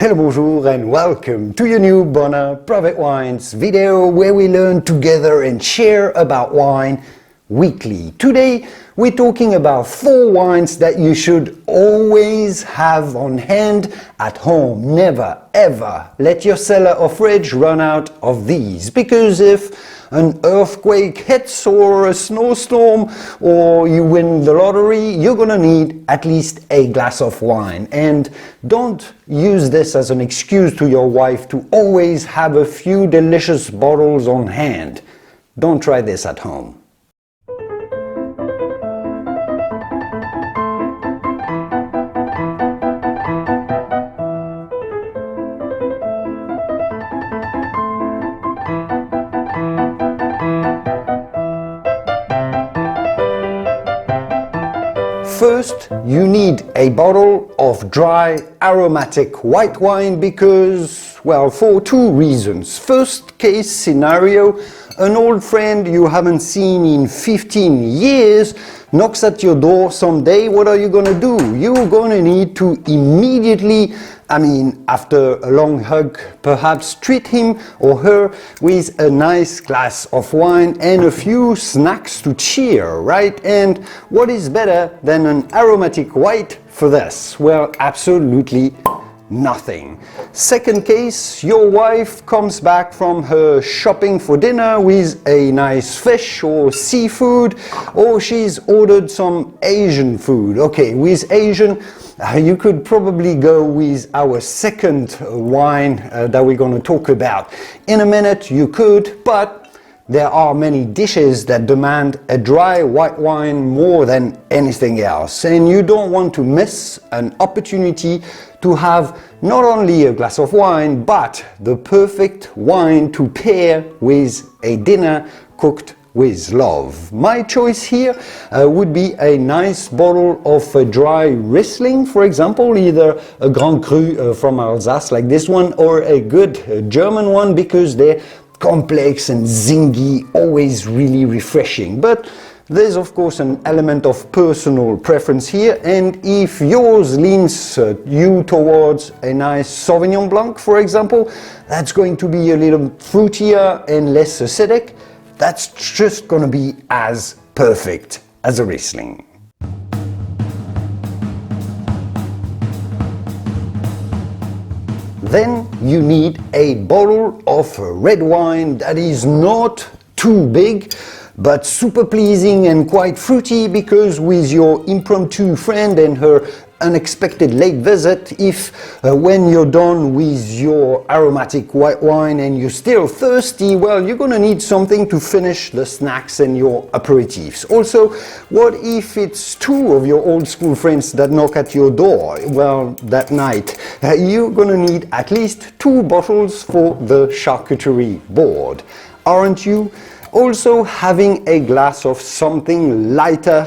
Hello, bonjour and welcome to your new Bonner Private Wines video where we learn together and share about wine weekly. Today we're talking about 4 wines that you should always have on hand at home. Never ever let your cellar or fridge run out of these, because if an earthquake hits or a snowstorm or you win the lottery, you're gonna need at least a glass of wine. And don't use this as an excuse to your wife to always have a few delicious bottles on hand. Don't try this at home. First, you need a bottle of dry aromatic white wine because, well, for 2 reasons. First case scenario, an old friend you haven't seen in 15 years knocks at your door someday. What are you gonna do? You're gonna need to immediately, after a long hug, perhaps treat him or her with a nice glass of wine and a few snacks to cheer, right? And what is better than an aromatic white for this? Well, absolutely nothing. Second case, your wife comes back from her shopping for dinner with a nice fish or seafood, or she's ordered some Asian food. Okay, with Asian, you could probably go with our second wine that we're going to talk about in a minute. You could, but there are many dishes that demand a dry white wine more than anything else, and you don't want to miss an opportunity to have not only a glass of wine, but the perfect wine to pair with a dinner cooked with love. My choice here would be a nice bottle of a dry Riesling, for example, either a Grand Cru from Alsace like this one, or a good German one, because they're complex and zingy, always really refreshing. But there's of course an element of personal preference here, and if yours leans you towards a nice Sauvignon Blanc, for example, that's going to be a little fruitier and less acidic, that's just going to be as perfect as a Riesling. Then you need a bottle of red wine that is not too big, but super pleasing and quite fruity, because with your impromptu friend and her unexpected late visit, if when you're done with your aromatic white wine and you're still thirsty, well, you're gonna need something to finish the snacks and your aperitifs. Also, what if it's 2 of your old school friends that knock at your door? Well, that night, you're gonna need at least 2 bottles for the charcuterie board, aren't you? Also, having a glass of something lighter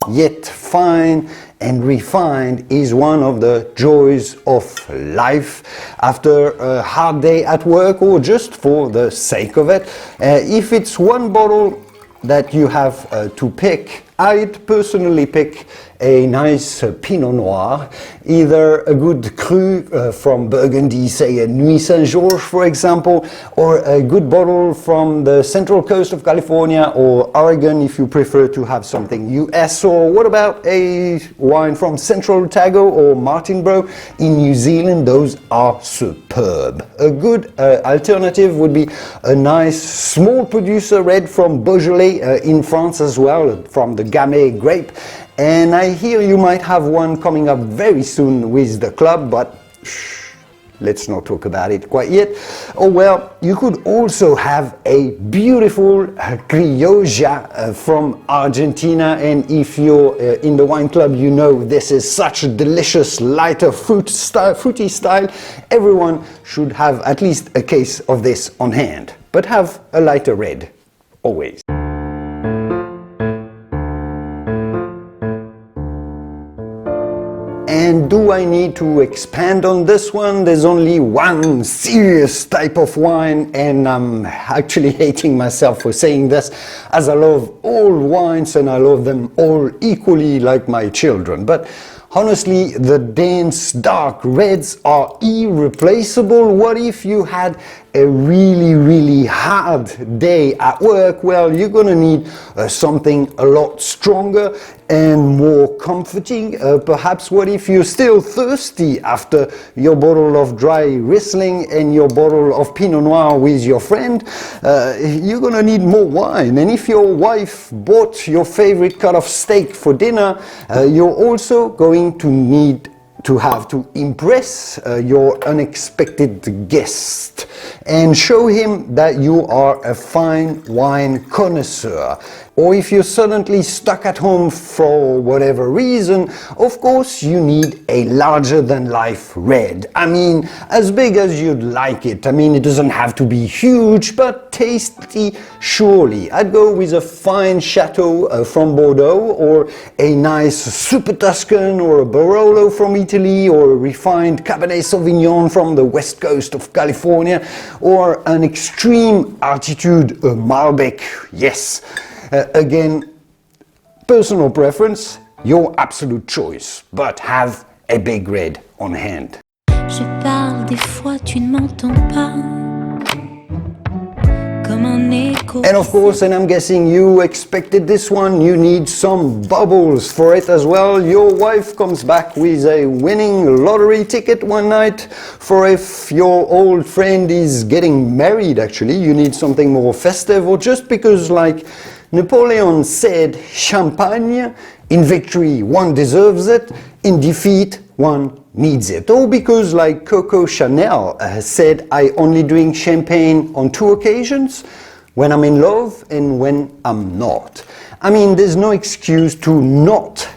yet fine and refined is one of the joys of life after a hard day at work, or just for the sake of it. If it's 1 bottle that you have to pick, I'd personally pick a nice Pinot Noir, either a good Cru from Burgundy, say a Nuit Saint-Georges for example, or a good bottle from the central coast of California or Oregon if you prefer to have something US. Or what about a wine from Central Otago or Martinborough in New Zealand? Those are superb. A good alternative would be a nice small producer red from Beaujolais in France as well, from the Gamay grape. And I hear you might have one coming up very soon with the club, but shh, let's not talk about it quite yet. Oh well, you could also have a beautiful Criolla from Argentina, and if you're in the wine club, you know this is such a delicious lighter fruity style. Everyone should have at least a case of this on hand, but have a lighter red, always. And do I need to expand on this one? There's only one serious type of wine, and I'm actually hating myself for saying this, as I love all wines and I love them all equally like my children. But Honestly, the dense dark reds are irreplaceable. What if you had a really hard day at work? Well, you're gonna need something a lot stronger and more comforting. Perhaps what if you're still thirsty after your bottle of dry Riesling and your bottle of Pinot Noir with your friend? You're gonna need more wine. And if your wife bought your favorite cut of steak for dinner, you're also going to need to have to impress your unexpected guest and show him that you are a fine wine connoisseur. Or if you're suddenly stuck at home for whatever reason, of course you need a larger than life red. I mean, as big as you'd like it. I mean, it doesn't have to be huge, but tasty surely. I'd go with a fine Chateau from Bordeaux, or a nice Super Tuscan, or a Barolo from Italy, or a refined Cabernet Sauvignon from the west coast of California, or an extreme altitude Malbec. Yes. Again, personal preference, your absolute choice, but have a big red on hand. Je parle des fois, tu ne m'entends pas. Comme un écho. And of course, and I'm guessing you expected this one, you need some bubbles for it as well. Your wife comes back with a winning lottery ticket one night. For if your old friend is getting married, actually, you need something more festive, or just because, like Napoleon said, champagne, in victory one deserves it, in defeat one needs it. Or because, like Coco Chanel said, I only drink champagne on 2 occasions, when I'm in love and when I'm not. I mean, there's no excuse to not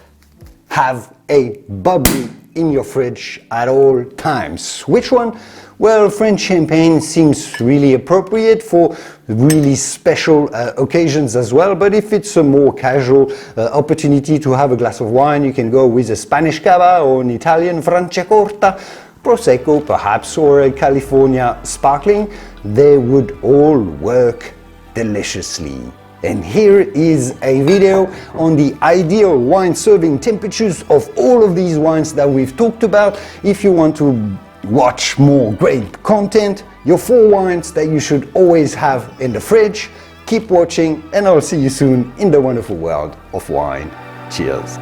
have a bubbly in your fridge at all times. Which one? Well, French champagne seems really appropriate for really special occasions as well, but if it's a more casual opportunity to have a glass of wine, you can go with a Spanish cava or an Italian Franciacorta, Prosecco perhaps, or a California sparkling. They would all work deliciously. And here is a video on the ideal wine serving temperatures of all of these wines that we've talked about. If you want to watch more great content, your 4 wines that you should always have in the fridge. Keep watching, and I'll see you soon in the wonderful world of wine. Cheers.